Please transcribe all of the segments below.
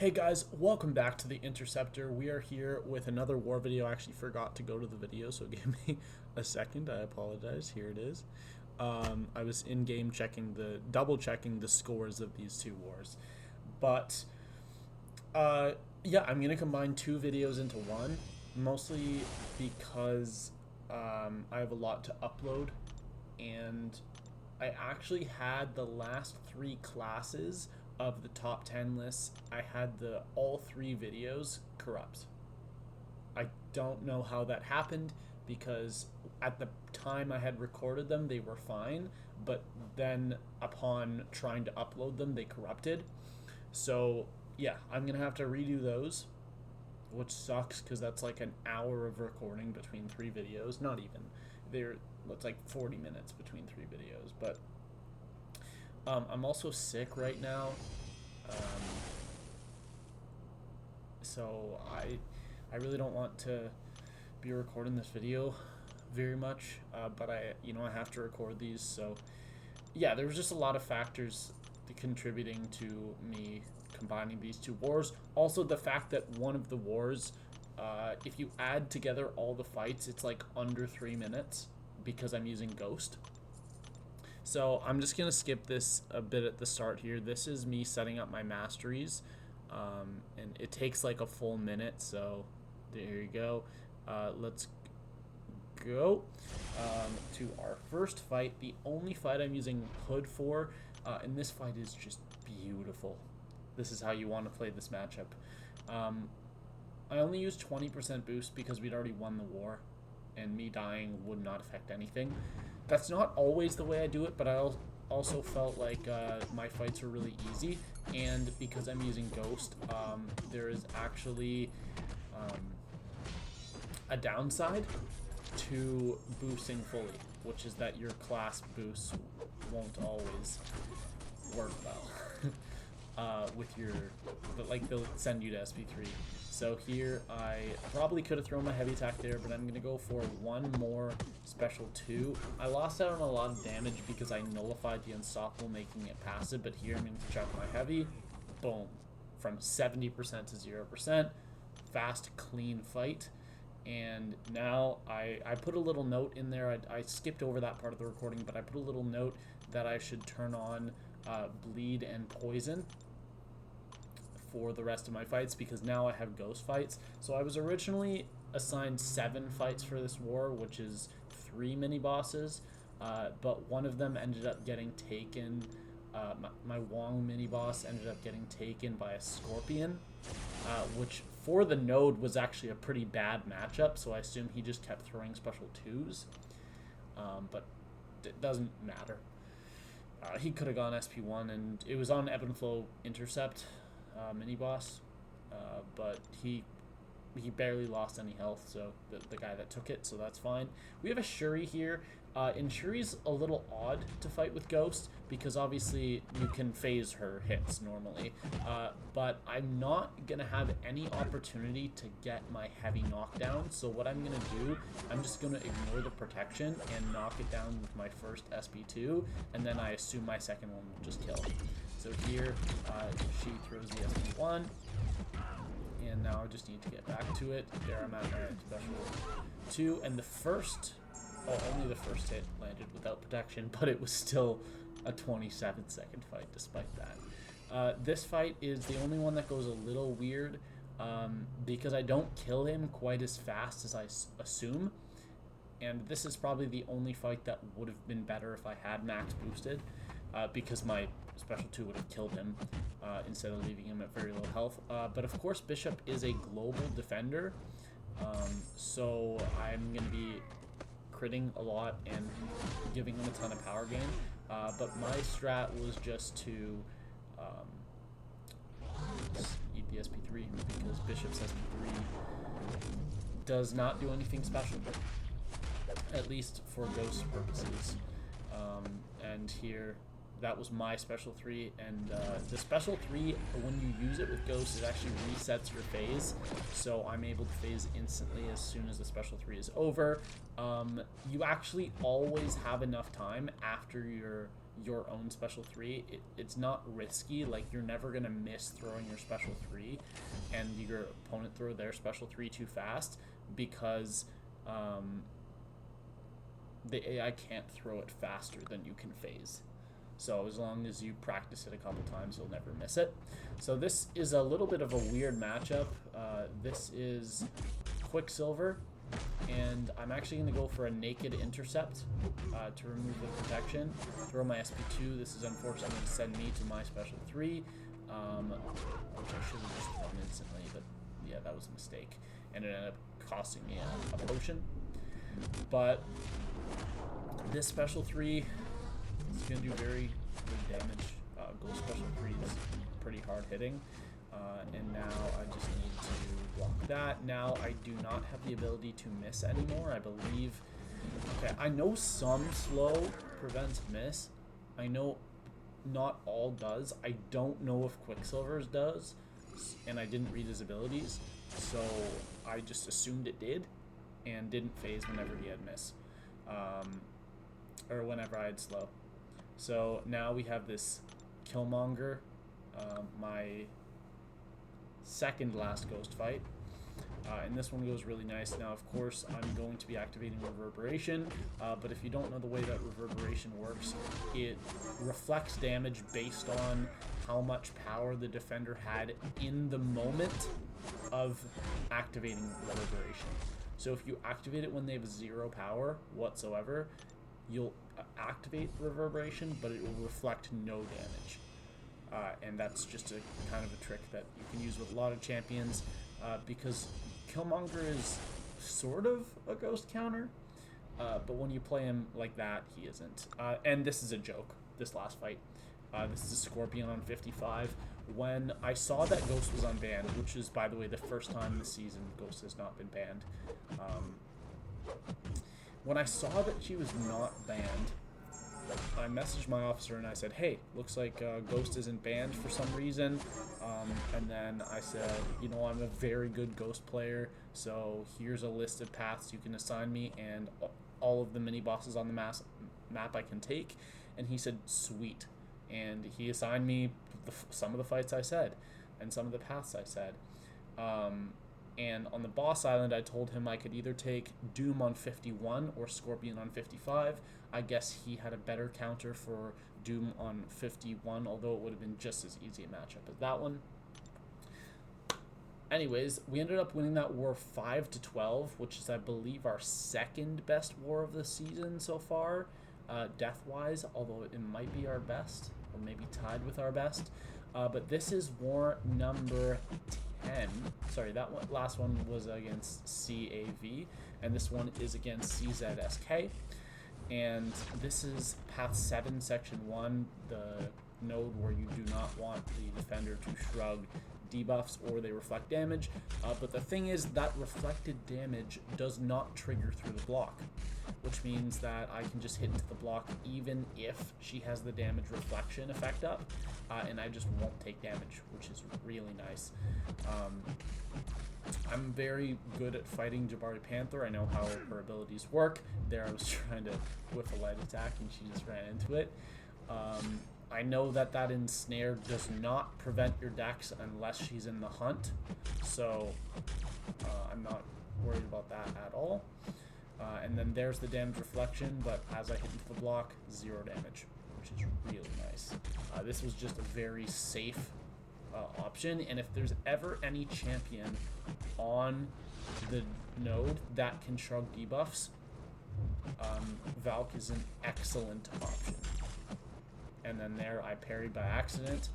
Hey guys, welcome back to the Interceptor. We are here with another war video. I actually forgot to go to the video, so give me a second. I apologize. Here it is. I was in game double checking the scores of these two wars, but yeah, I'm gonna combine two videos into one, mostly because I have a lot to upload, and I actually had the last three classes of the top 10 lists. I had all three videos corrupt. I don't know how that happened, because at the time I had recorded them they were fine, but then upon trying to upload them they corrupted. So yeah, I'm gonna have to redo those, which sucks because that's like an hour of recording between three videos. Not even. It's like 40 minutes between three videos. But I'm also sick right now, so I really don't want to be recording this video very much, but I have to record these. So yeah, there was just a lot of factors contributing to me combining these two wars. Also, the fact that one of the wars, if you add together all the fights, it's like under 3 minutes because I'm using Ghost. So I'm just going to skip this a bit at the start here. This is me setting up my masteries, and it takes like a full minute, so there you go. Let's go to our first fight, the only fight I'm using Hood for, and this fight is just beautiful. This is how you want to play this matchup. I only used 20% boost because we'd already won the war, and me dying would not affect anything. That's not always the way I do it, but I also felt like my fights were really easy, and because I'm using Ghost, there is actually a downside to boosting fully, which is that your class boosts won't always work well with but like they'll send you to SP3. So here I probably could have thrown my heavy attack there, but I'm going to go for one more special 2. I lost out on a lot of damage because I nullified the unstoppable, making it passive, but here I'm going to chuck my heavy. Boom. From 70% to 0%. Fast, clean fight. And now I put a little note in there. I skipped over that part of the recording, but I put a little note that I should turn on bleed and poison for the rest of my fights, because now I have Ghost fights. So I was originally assigned 7 fights for this war, which is 3 mini bosses, but one of them ended up getting taken. My Wong mini boss ended up getting taken by a Scorpion, which for the node was actually a pretty bad matchup, so I assume he just kept throwing special 2s, but it doesn't matter. He could have gone SP1, and it was on Ebb and Flow Intercept mini boss, but he barely lost any health, so the guy that took it, so that's fine. We have a Shuri here, and Shuri's a little odd to fight with Ghost because obviously you can phase her hits normally, but I'm not gonna have any opportunity to get my heavy knockdown. So what I'm gonna do, I'm just gonna ignore the protection and knock it down with my first SP2, and then I assume my second one will just kill. So here, she throws the SP1, and now I just need to get back to it. There I'm at my special 2, and only the first hit landed without protection, but it was still a 27-second fight despite that. This fight is the only one that goes a little weird, because I don't kill him quite as fast as I assume, and this is probably the only fight that would have been better if I had max boosted, because my special 2 would have killed him instead of leaving him at very low health. But of course Bishop is a global defender, so I'm going to be critting a lot and giving him a ton of power gain. But my strat was just to eat the SP3, because Bishop's SP3 does not do anything special, at least for Ghost purposes. And here, that was my special 3, and the special 3, when you use it with Ghost, it actually resets your phase, so I'm able to phase instantly as soon as the special 3 is over. You actually always have enough time after your your own special 3, it's not risky. Like, you're never going to miss throwing your special 3 and your opponent throw their special 3 too fast, because the AI can't throw it faster than you can phase. So as long as you practice it a couple times, you'll never miss it. So this is a little bit of a weird matchup. This is Quicksilver, and I'm actually going to go for a naked intercept to remove the protection. Throw my SP2. This is unfortunately going to send me to my special 3, which I should have just thrown instantly, but yeah, that was a mistake. And it ended up costing me a potion. But this special 3 is going to do very good damage. Ghost special 3 is pretty hard hitting. And now I just need to block that. Now I do not have the ability to miss anymore, I believe. Okay, I know some slow prevents miss. I know not all does. I don't know if Quicksilver's does, and I didn't read his abilities, so I just assumed it did and didn't phase whenever he had miss, or whenever I had slow. So now we have this Killmonger, my second last ghost fight, and this one goes really nice. Now, of course, I'm going to be activating Reverberation, but if you don't know the way that Reverberation works, it reflects damage based on how much power the defender had in the moment of activating Reverberation. So if you activate it when they have 0 power whatsoever, you'll activate Reverberation, but it will reflect no damage. And that's just a kind of a trick that you can use with a lot of champions, because Killmonger is sort of a ghost counter, but when you play him like that, he isn't. And this is a joke, this last fight. This is a Scorpion on 55. When I saw that Ghost was unbanned, which is, by the way, the first time this season Ghost has not been banned, when I saw that she was not banned, I messaged my officer and I said, hey, looks like Ghost isn't banned for some reason. And then I said, you know, I'm a very good Ghost player, so here's a list of paths you can assign me and all of the mini bosses on the map I can take. And he said, sweet. And he assigned me some of the fights I said and some of the paths I said. And on the boss island, I told him I could either take Doom on 51 or Scorpion on 55. I guess he had a better counter for Doom on 51, although it would have been just as easy a matchup as that one. Anyways, we ended up winning that war 5-12, which is, I believe, our second best war of the season so far, death-wise, although it might be our best, or maybe tied with our best. But this is war number 10. Sorry, that one, last one was against CAV, and this one is against CZSK. And this is Path 7, Section 1, the node where you do not want the defender to shrug debuffs or they reflect damage. But the thing is that reflected damage does not trigger through the block, which means that I can just hit into the block even if she has the damage reflection effect up, and I just won't take damage, which is really nice. I'm very good at fighting Jabari Panther. I know how her abilities work. There I was trying to whiff a light attack and she just ran into it. I know that ensnare does not prevent your dex unless she's in the hunt, so I'm not worried about that at all. And then there's the damage reflection, but as I hit into the block, 0 damage, which is really nice. This was just a very safe option, and if there's ever any champion on the node that can shrug debuffs, Valk is an excellent option. And then there I parried by accident,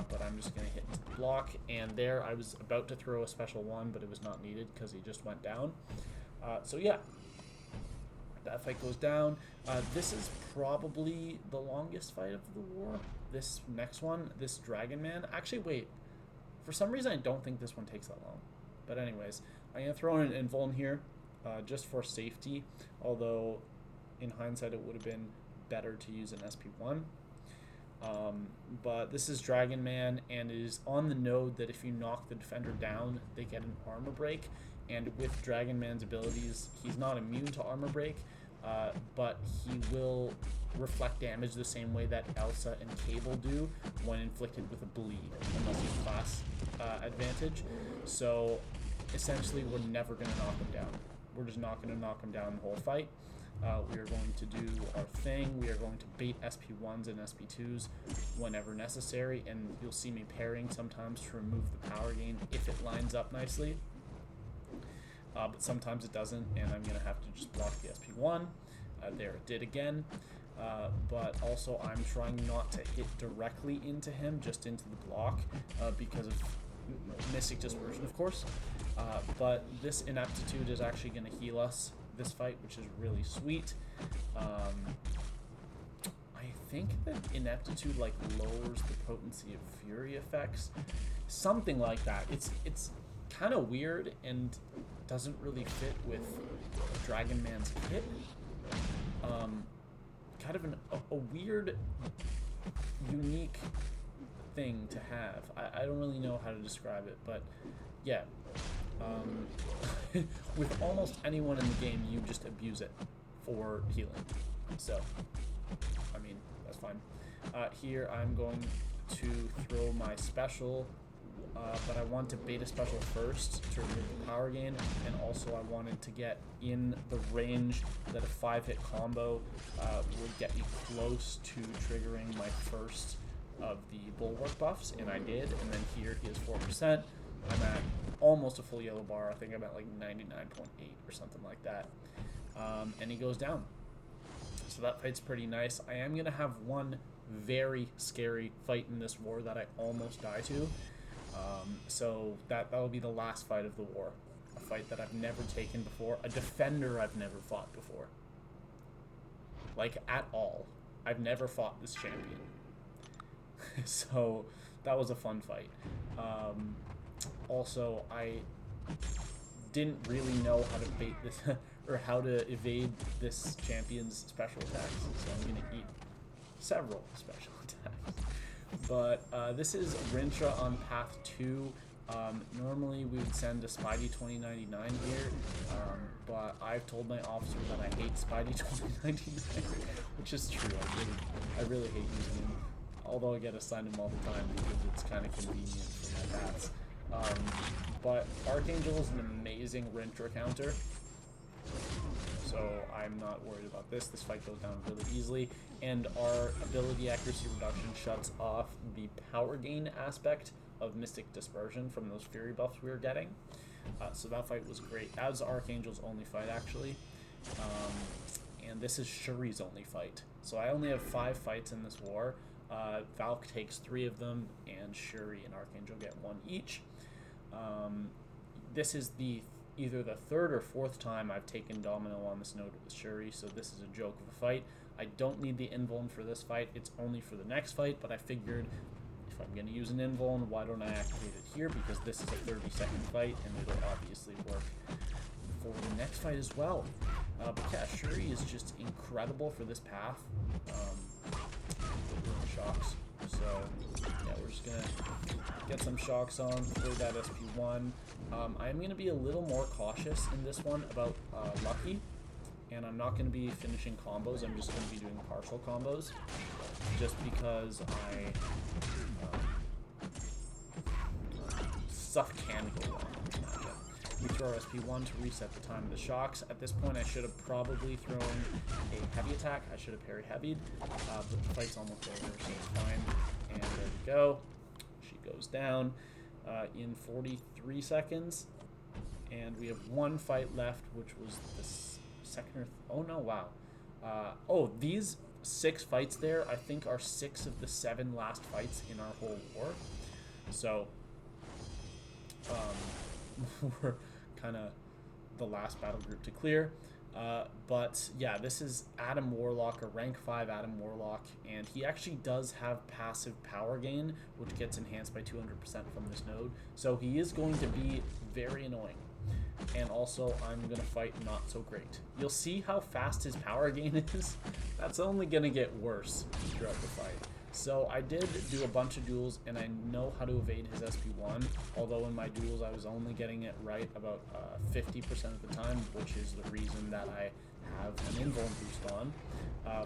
but I'm just going to hit into the block, and there I was about to throw a special 1, but it was not needed because he just went down. So yeah, that fight goes down. This is probably the longest fight of the war. This next one, this Dragon Man. Actually, wait. For some reason, I don't think this one takes that long. But anyways, I'm going to throw in an Invuln here, just for safety. Although, in hindsight, it would have been better to use an SP1. But this is Dragon Man, and it is on the node that if you knock the defender down, they get an armor break. And with Dragon Man's abilities, he's not immune to armor break, but he will reflect damage the same way that Elsa and Cable do when inflicted with a bleed, unless you have class advantage. So essentially, we're never going to knock him down. We're just not going to knock him down the whole fight. We are going to do our thing. We are going to bait SP1s and SP2s whenever necessary, and you'll see me pairing sometimes to remove the power gain if it lines up nicely. But sometimes it doesn't, and I'm going to have to just block the SP1. There it did again. But also I'm trying not to hit directly into him, just into the block, because of Mystic Dispersion, of course. But this Ineptitude is actually going to heal us this fight, which is really sweet. I think that Ineptitude like lowers the potency of Fury effects, something like that. It's kind of weird and doesn't really fit with Dragon Man's kit. Kind of a weird, unique thing to have. I don't really know how to describe it, but yeah. With almost anyone in the game, you just abuse it for healing. So, I mean, that's fine. Here I'm going to throw my special, but I want to beta special first to remove the power gain, and also I wanted to get in the range that a 5-hit combo would get me close to triggering my first of the Bulwark buffs, and I did. And then here he has 4%. I'm at almost a full yellow bar. I think I'm at like 99.8 or something like that. And he goes down. So that fight's pretty nice. I am going to have one very scary fight in this war that I almost die to. So that will be the last fight of the war. A fight that I've never taken before. A defender I've never fought before. Like, at all. I've never fought this champion. So that was a fun fight. Also, I didn't really know how to bait this or how to evade this champion's special attacks, so I'm going to eat several special attacks. But this is Rintrah on path 2. Normally we would send a Spidey 2099 here, but I've told my officer that I hate Spidey 2099, which is true. I really hate using him, although I get assigned him all the time because it's kind of convenient for my paths. But Archangel is an amazing Rintrah counter, so I'm not worried about this. This fight goes down really easily, and our ability accuracy reduction shuts off the power gain aspect of Mystic Dispersion from those Fury buffs we were getting. So that fight was great. That was Archangel's only fight, actually. And this is Shuri's only fight. So I only have 5 fights in this war. Valk takes 3 of them, and Shuri and Archangel get 1 each. This is either the 3rd or 4th time I've taken Domino on this node with Shuri, so this is a joke of a fight. I don't need the invuln for this fight, it's only for the next fight, but I figured if I'm going to use an invuln, why don't I activate it here, because this is a 30-second fight, and it'll obviously work for the next fight as well. But yeah, Shuri is just incredible for this path. Shocks. So yeah, we're just gonna get some shocks on, throw that SP1. I'm gonna be a little more cautious in this one about Lucky, and I'm not gonna be finishing combos. I'm just gonna be doing partial combos, just because stuff can go wrong. We throw our SP1 to reset the time of the shocks. At this point, I should have probably thrown a heavy attack. I should have parry heavied, but the fight's almost over, so it's fine. And there we go. She goes down in 43 seconds. And we have 1 fight left, which was the second or... oh, no, wow. Oh, these 6 fights there, I think, are 6 of the 7 last fights in our whole war. So, we're kind of the last battle group to clear. But yeah, this is Adam Warlock, a rank 5 Adam Warlock, and he actually does have passive power gain, which gets enhanced by 200% from this node, so he is going to be very annoying. And also, I'm going to fight not so great. You'll see how fast his power gain is. That's only going to get worse throughout the fight. So I did do a bunch of duels, and I know how to evade his SP1, although in my duels I was only getting it right about 50% of the time, which is the reason that I have an invuln boost on.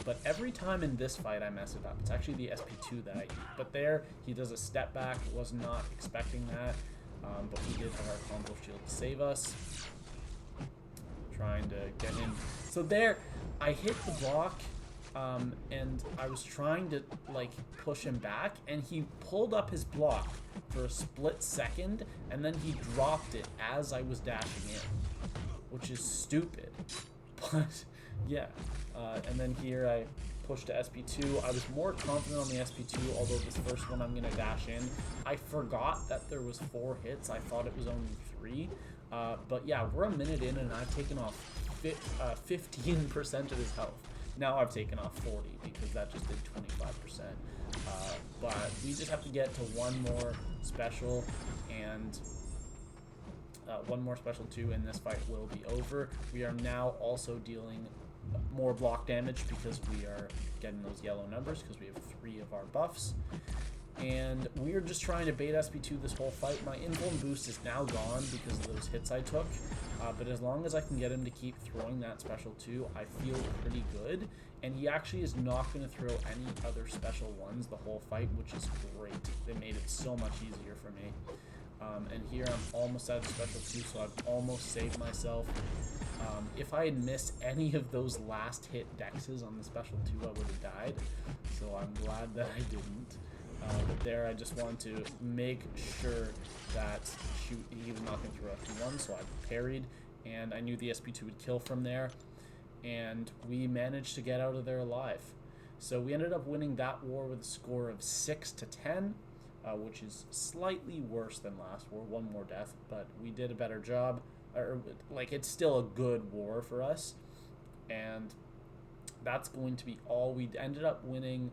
But every time in this fight I mess it up. It's actually the SP2 that I eat. But there, he does a step back. Was not expecting that. But we did have our combo shield to save us. Trying to get him. So there, I hit the block, and I was trying to like push him back, and he pulled up his block for a split second, and then he dropped it as I was dashing in, which is stupid. But yeah, and then here I pushed to SP2. I was more confident on the SP2, although this first one I'm gonna dash in. I forgot that there was 4 hits. I thought it was only 3. But yeah, we're a minute in and I've taken off 15% of his health. Now I've taken off 40 because that just did 25%. But we just have to get to one more special, and one more special too, and this fight will be over. We are now also dealing more block damage because we are getting those yellow numbers because we have 3 of our buffs. And we are just trying to bait SP2 this whole fight. My invuln boost is now gone because of those hits I took. But as long as I can get him to keep throwing that special 2, I feel pretty good. And he actually is not going to throw any other special ones the whole fight, which is great. They made it so much easier for me. And here I'm almost out of special 2, so I've almost saved myself. If I had missed any of those last hit dexes on the special 2, I would have died. So I'm glad that I didn't. But there, I just wanted to make sure that he was not going to throw a 2-1, so I parried, and I knew the SP2 would kill from there, and we managed to get out of there alive. So we ended up winning that war with a score of 6-10, which is slightly worse than last war, 1 more death, but we did a better job. Like, it's still a good war for us, and that's going to be all. We ended up winning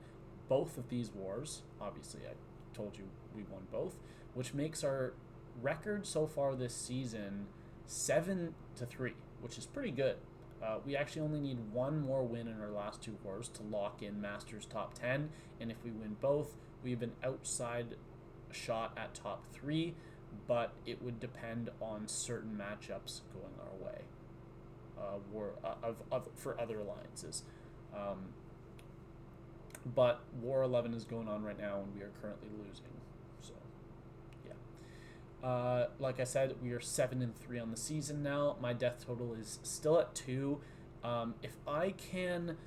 both of these wars. Obviously, I told you we won both, which makes our record so far this season 7-3, which is pretty good. We actually only need 1 more win in our last 2 wars to lock in Masters top 10, and if we win both, we have an outside shot at top 3, but it would depend on certain matchups going our way for other alliances. But War 11 is going on right now, and we are currently losing. So, yeah. Like I said, we are 7-3 on the season now. My death total is still at 2. If I can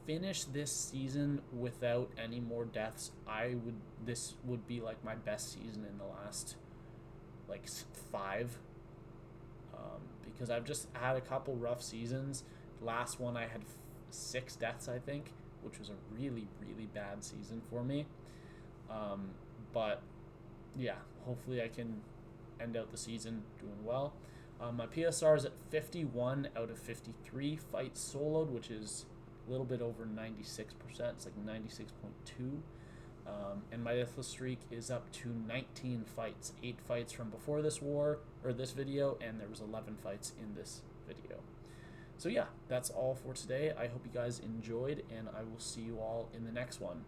finish this season without any more deaths, this would be like my best season in the last like 5. Because I've just had a couple rough seasons. Last one I had 6 deaths, I think, which was a really, really bad season for me. But yeah, hopefully I can end out the season doing well. My PSR is at 51 out of 53 fights soloed, which is a little bit over 96%. It's like 96.2. And my deathless streak is up to 19 fights. 8 fights from before this war, or this video, and there was 11 fights in this video. So yeah, that's all for today. I hope you guys enjoyed, and I will see you all in the next one.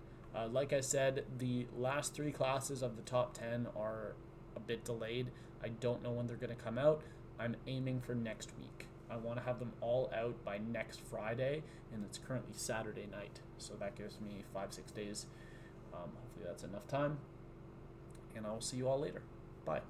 Like I said, the last 3 classes of the top 10 are a bit delayed. I don't know when they're going to come out. I'm aiming for next week. I want to have them all out by next Friday, and it's currently Saturday night, so that gives me 5-6 days. Hopefully that's enough time, and I will see you all later. Bye.